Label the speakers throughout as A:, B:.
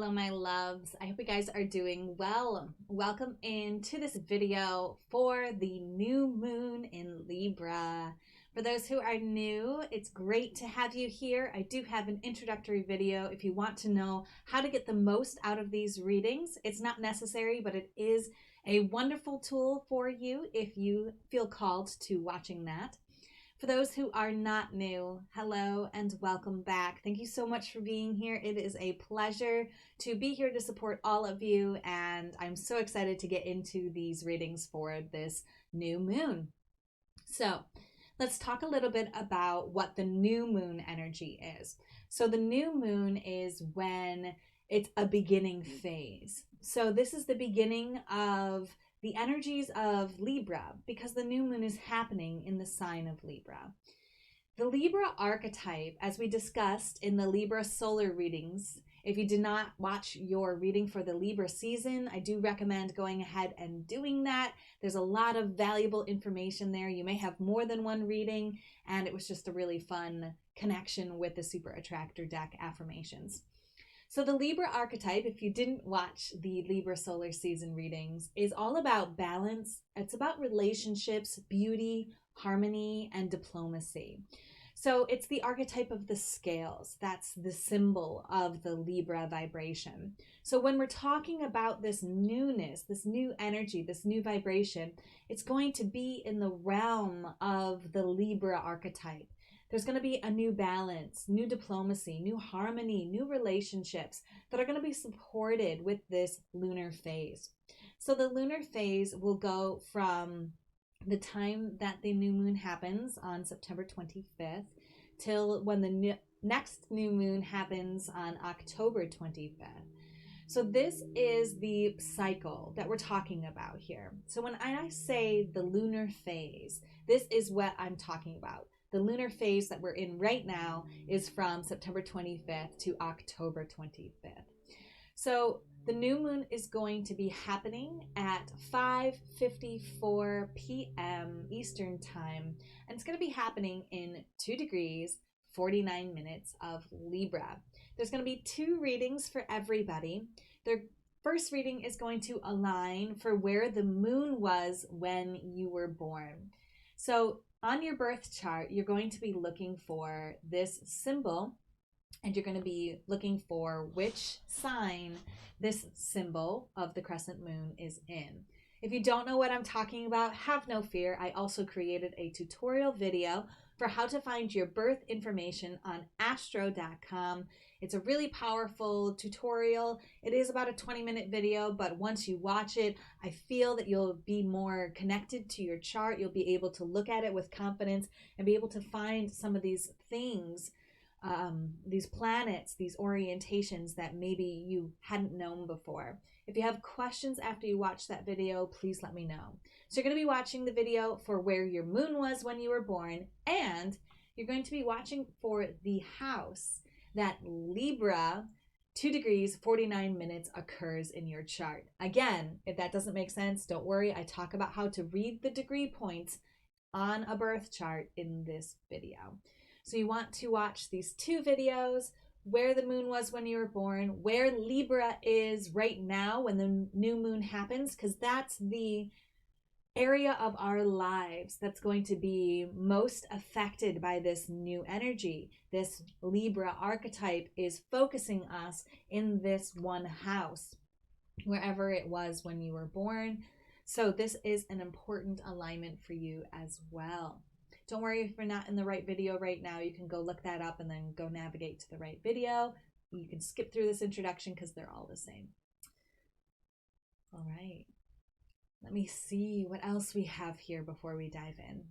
A: Hello, my loves. I hope you guys are doing well. Welcome into this video for the new moon in Libra. For those who are new, it's great to have you here. I do have an introductory video if you want to know how to get the most out of these readings. It's not necessary, but it is a wonderful tool for you if you feel called to watching that. For those who are not new, hello and welcome back. Thank you so much for being here. It is a pleasure to be here to support all of you, and I'm so excited to get into these readings for this new moon. So let's talk a little bit about what the new moon energy is. So the new moon is when it's a beginning phase. So this is the beginning of the energies of Libra, because the new moon is happening in the sign of Libra. The Libra archetype, as we discussed in the Libra solar readings, if you did not watch your reading for the Libra season, I do recommend going ahead and doing that. There's a lot of valuable information there. You may have more than one reading, and it was just a really fun connection with the Super Attractor deck affirmations. So the Libra archetype, if you didn't watch the Libra solar season readings, is all about balance. It's about relationships, beauty, harmony, and diplomacy. So it's the archetype of the scales. That's the symbol of the Libra vibration. So when we're talking about this newness, this new energy, this new vibration, it's going to be in the realm of the Libra archetype. There's going to be a new balance, new diplomacy, new harmony, new relationships that are going to be supported with this lunar phase. So the lunar phase will go from the time that the new moon happens on September 25th till when the next new moon happens on October 25th. So this is the cycle that we're talking about here. So when I say the lunar phase, this is what I'm talking about. The lunar phase that we're in right now is from September 25th to October 25th. So the new moon is going to be happening at 5:54 p.m. Eastern time, and it's going to be happening in 2 degrees, 49 minutes of Libra. There's going to be 2 readings for everybody. Their first reading is going to align for where the moon was when you were born. So on your birth chart, you're going to be looking for this symbol, and you're going to be looking for which sign this symbol of the crescent moon is in. If you don't know what I'm talking about, have no fear. I also created a tutorial video for how to find your birth information on astro.com. It's a really powerful tutorial. It is about a 20-minute video, but once you watch it, I feel that you'll be more connected to your chart. You'll be able to look at it with confidence and be able to find some of these things, these planets, these orientations that maybe you hadn't known before. If you have questions after you watch that video, please let me know. So you're going to be watching the video for where your moon was when you were born, and you're going to be watching for the house that Libra 2 degrees 49 minutes occurs in your chart. Again, if that doesn't make sense, don't worry. I talk about how to read the degree points on a birth chart in this video. So you want to watch these 2 videos, where the moon was when you were born, where Libra is right now when the new moon happens, because that's the area of our lives that's going to be most affected by this new energy. This Libra archetype is focusing us in this one house, wherever it was when you were born. So this is an important alignment for you as well. Don't worry if you're not in the right video right now. You can go look that up and then go navigate to the right video. You can skip through this introduction because they're all the same. All right. Let me see what else we have here before we dive in.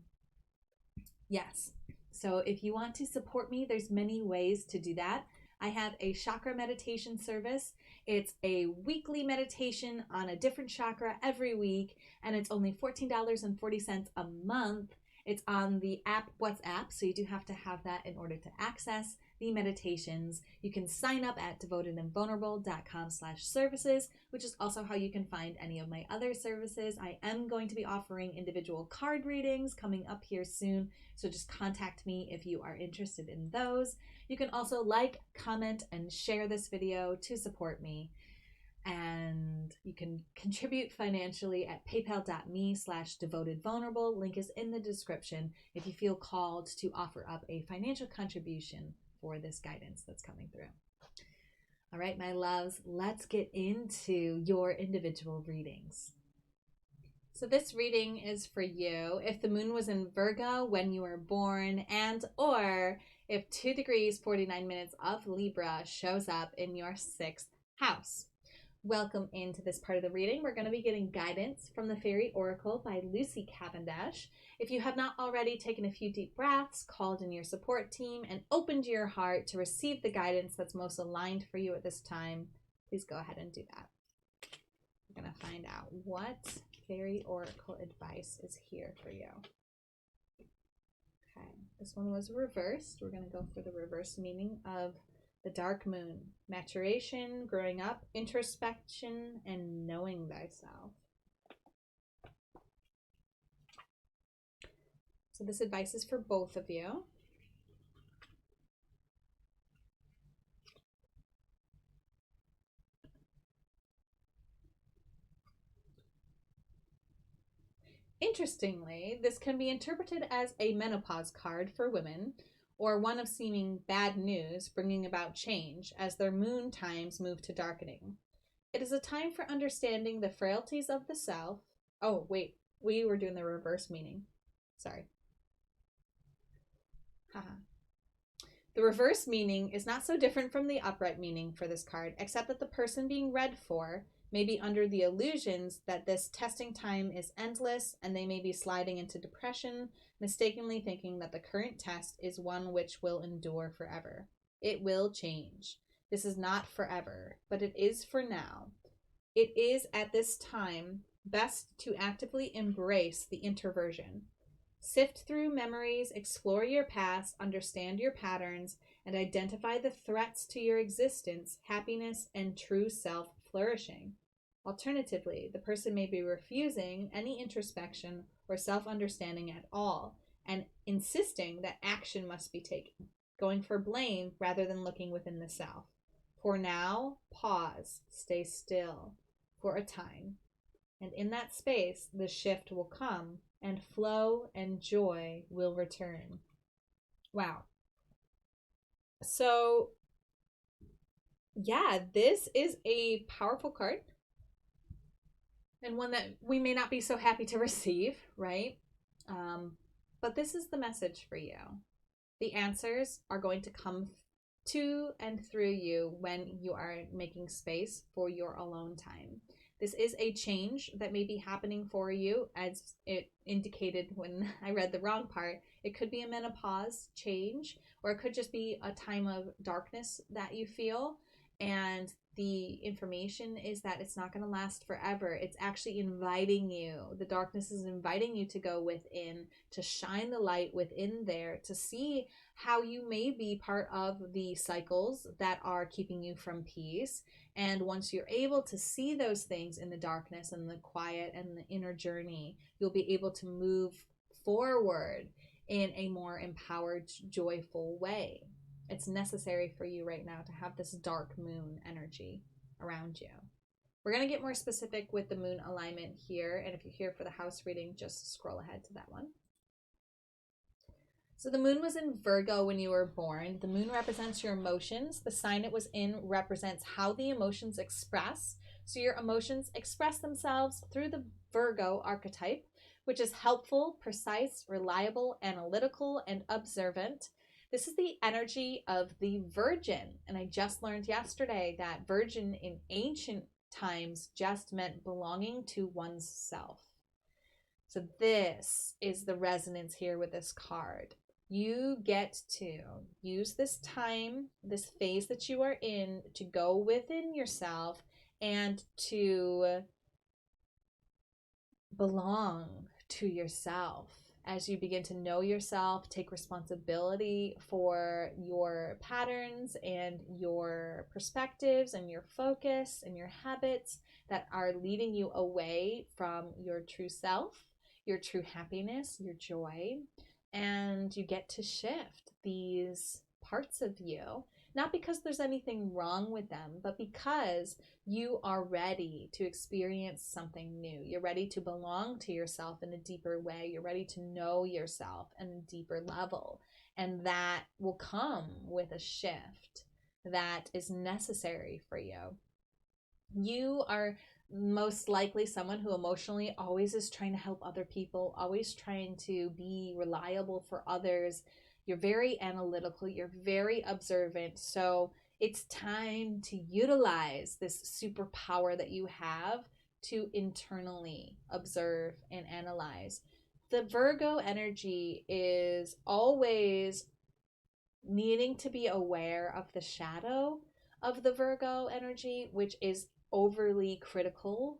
A: Yes. So if you want to support me, there's many ways to do that. I have a chakra meditation service. It's a weekly meditation on a different chakra every week, and it's only $14.40 a month. It's on the app WhatsApp, so you do have to have that in order to access the meditations. You can sign up at devotedandvulnerable.com/services, which is also how you can find any of my other services. I am going to be offering individual card readings coming up here soon, so just contact me if you are interested in those. You can also like, comment, and share this video to support me. And you can contribute financially at paypal.me/devotedvulnerable. Link is in the description if you feel called to offer up a financial contribution for this guidance that's coming through. All right, my loves, let's get into your individual readings. So this reading is for you if the moon was in Virgo when you were born, and or if 2 degrees 49 minutes of Libra shows up in your 6th house. Welcome into this part of the reading. We're going to be getting guidance from the Faery Oracle by Lucy Cavendish. If you have not already taken a few deep breaths, called in your support team, and opened your heart to receive the guidance that's most aligned for you at this time, please go ahead and do that. We're going to find out what Faery Oracle advice is here for you. Okay, this one was reversed. We're going to go for the reverse meaning of the dark moon: maturation, growing up, introspection, and knowing thyself. So this advice is for both of you. Interestingly, this can be interpreted as a menopause card for women, or one of seeming bad news bringing about change as their moon times move to darkening. It is a time for understanding the frailties of the self. Oh, wait, we were doing the reverse meaning. Sorry. Haha. The reverse meaning is not so different from the upright meaning for this card, except that the person being read for may be under the illusions that this testing time is endless, and they may be sliding into depression, mistakenly thinking that the current test is one which will endure forever. It will change. This is not forever, but it is for now. It is at this time best to actively embrace the introversion. Sift through memories, explore your past, understand your patterns, and identify the threats to your existence, happiness, and true self flourishing. Alternatively, the person may be refusing any introspection or self-understanding at all, and insisting that action must be taken, going for blame rather than looking within the self. For now, pause, stay still for a time, and in that space, the shift will come, and flow and joy will return. Wow. So, yeah, this is a powerful card, and one that we may not be so happy to receive, right? But this is the message for you. The answers are going to come to and through you when you are making space for your alone time. This is a change that may be happening for you, as it indicated when I read the wrong part. It could be a menopause change, or it could just be a time of darkness that you feel. And the information is that it's not going to last forever. It's actually inviting you. The darkness is inviting you to go within, to shine the light within there, to see how you may be part of the cycles that are keeping you from peace. And once you're able to see those things in the darkness and the quiet and the inner journey, you'll be able to move forward in a more empowered, joyful way. It's necessary for you right now to have this dark moon energy around you. We're going to get more specific with the moon alignment here. And if you're here for the house reading, just scroll ahead to that one. So the moon was in Virgo when you were born. The moon represents your emotions. The sign it was in represents how the emotions express. So your emotions express themselves through the Virgo archetype, which is helpful, precise, reliable, analytical, and observant. This is the energy of the Virgin. And I just learned yesterday that Virgin in ancient times just meant belonging to one's self. So this is the resonance here with this card. You get to use this time, this phase that you are in, to go within yourself and to belong to yourself as you begin to know yourself, take responsibility for your patterns and your perspectives and your focus and your habits that are leading you away from your true self, your true happiness, your joy. And you get to shift these parts of you, not because there's anything wrong with them, but because you are ready to experience something new. You're ready to belong to yourself in a deeper way. You're ready to know yourself on a deeper level. And that will come with a shift that is necessary for you. You are most likely someone who emotionally always is trying to help other people, always trying to be reliable for others. You're very analytical, you're very observant. So it's time to utilize this superpower that you have to internally observe and analyze. The Virgo energy is always needing to be aware of the shadow of the Virgo energy, which is overly critical,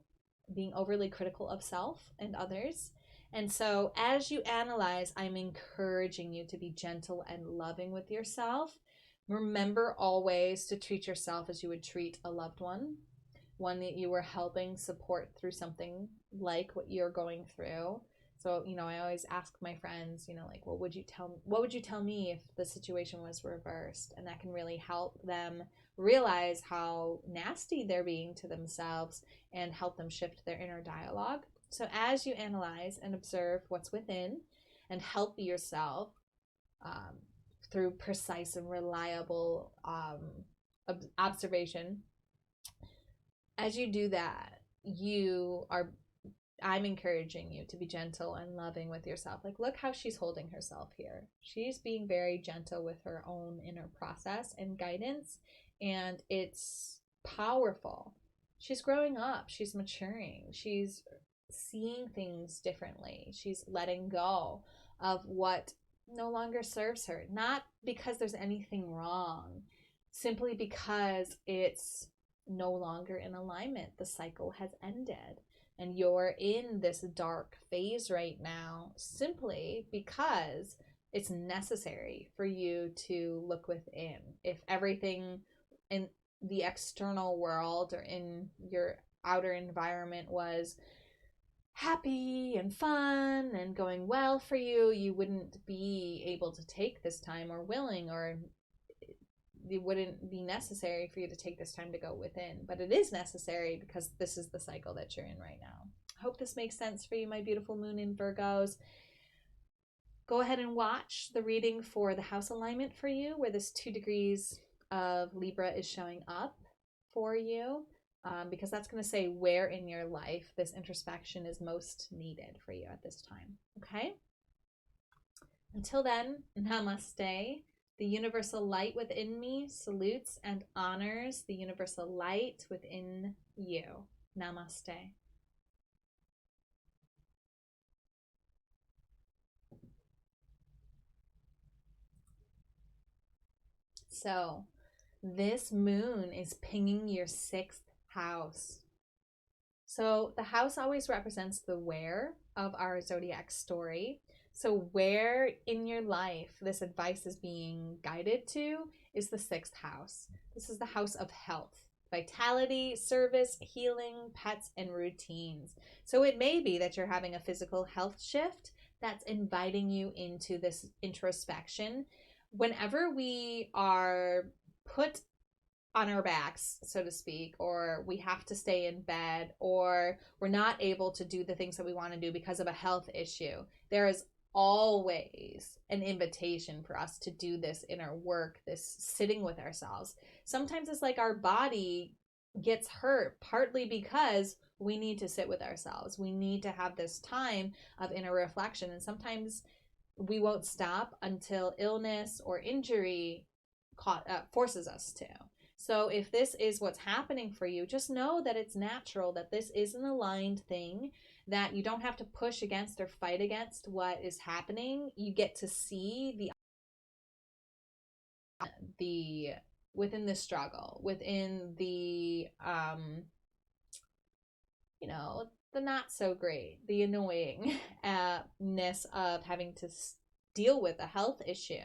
A: being overly critical of self and others. And so as you analyze, I'm encouraging you to be gentle and loving with yourself. Remember always to treat yourself as you would treat a loved one that you were helping support through something like what you're going through. So, I always ask my friends, like, what would you tell me if the situation was reversed? And that can really help them realize how nasty they're being to themselves and help them shift their inner dialogue. So as you analyze and observe what's within and help yourself through precise and reliable observation, as you do that, I'm encouraging you to be gentle and loving with yourself. Like, look how she's holding herself here. She's being very gentle with her own inner process and guidance, and it's powerful. She's growing up. She's maturing. She's seeing things differently. She's letting go of what no longer serves her. Not because there's anything wrong, simply because it's no longer in alignment. The cycle has ended. And you're in this dark phase right now simply because it's necessary for you to look within. If everything in the external world or in your outer environment was happy and fun and going well for you, you wouldn't be able to take this time or willing, or it wouldn't be necessary for you to take this time to go within. But it is necessary because this is the cycle that you're in right now. I hope this makes sense for you, my beautiful moon in Virgos. Go ahead and watch the reading for the house alignment for you, where this 2 degrees of Libra is showing up for you, because that's going to say where in your life this introspection is most needed for you at this time. Okay? Until then, namaste. The universal light within me salutes and honors the universal light within you. Namaste. So, this moon is pinging your 6th house. So, the house always represents the where of our zodiac story. So where in your life this advice is being guided to is the 6th house. This is the house of health, vitality, service, healing, pets, and routines. So it may be that you're having a physical health shift that's inviting you into this introspection. Whenever we are put on our backs, so to speak, or we have to stay in bed, or we're not able to do the things that we want to do because of a health issue, there is always an invitation for us to do this inner work, this sitting with ourselves. Sometimes it's like our body gets hurt partly because we need to sit with ourselves. We need to have this time of inner reflection, and sometimes we won't stop until illness or injury forces us to. So if this is what's happening for you, just know that it's natural, that this is an aligned thing, that you don't have to push against or fight against what is happening. You get to see the within the struggle, within the the not so great, the annoyingness of having to deal with a health issue,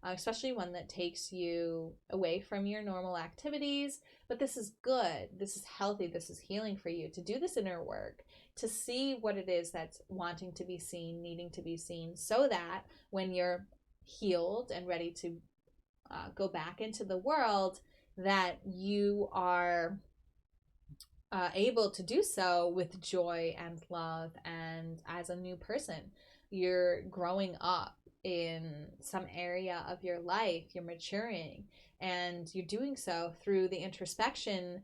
A: especially one that takes you away from your normal activities. But this is good. This is healthy. This is healing for you to do this inner work, to see what it is that's wanting to be seen, needing to be seen, so that when you're healed and ready to go back into the world, that you are able to do so with joy and love and as a new person. You're growing up in some area of your life, you're maturing, and you're doing so through the introspection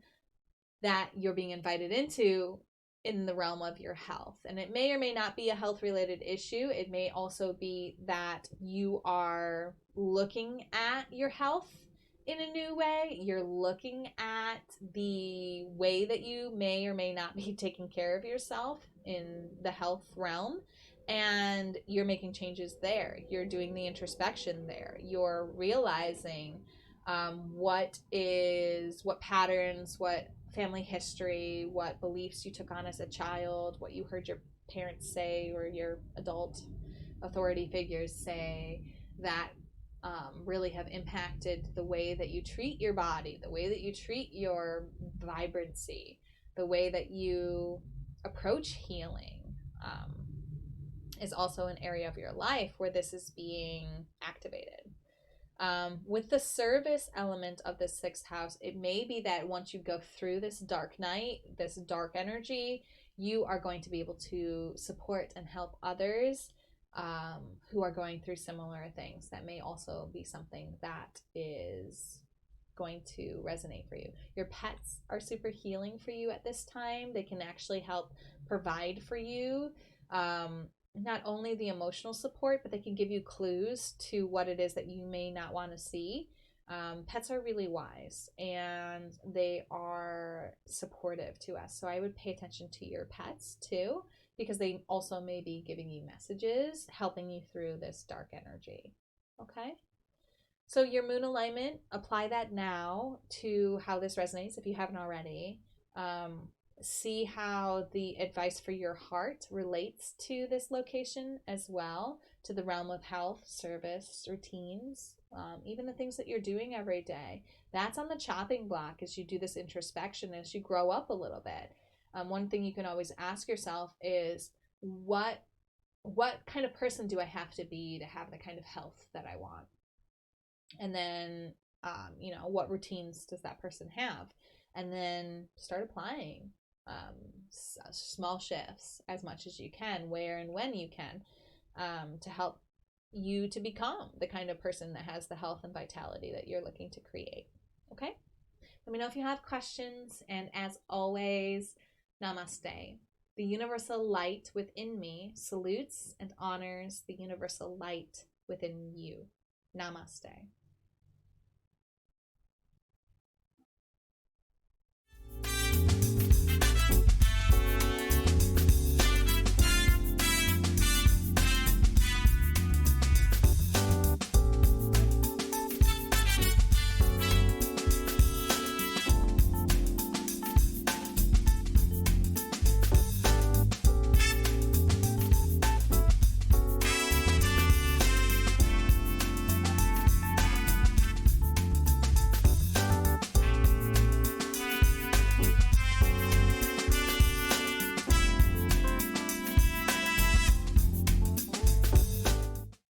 A: that you're being invited into in the realm of your health. And it may or may not be a health related issue. It may also be that you are looking at your health in a new way. You're looking at the way that you may or may not be taking care of yourself in the health realm, and you're making changes there. You're doing the introspection there. You're realizing what patterns, what family history, what beliefs you took on as a child, what you heard your parents say or your adult authority figures say, that really have impacted the way that you treat your body, the way that you treat your vibrancy, the way that you approach healing. Is also an area of your life where this is being activated. With the service element of the sixth house, it may be that once you go through this dark night, this dark energy, you are going to be able to support and help others who are going through similar things. That may also be something that is going to resonate for you. Your pets are super healing for you at this time. They can actually help provide for you not only the emotional support, but they can give you clues to what it is that you may not want to see. Pets are really wise and they are supportive to us. So I would pay attention to your pets too, because they also may be giving you messages, helping you through this dark energy. Okay? So your moon alignment, apply that now to how this resonates if you haven't already. See how the advice for your heart relates to this location as well, to the realm of health, service, routines, even the things that you're doing every day. That's on the chopping block as you do this introspection, as you grow up a little bit. One thing you can always ask yourself is, what kind of person do I have to be to have the kind of health that I want? And then, what routines does that person have? And then start applying small shifts as much as you can, where and when you can, to help you to become the kind of person that has the health and vitality that you're looking to create. Okay? Let me know if you have questions. And as always, namaste. The universal light within me salutes and honors the universal light within you. Namaste.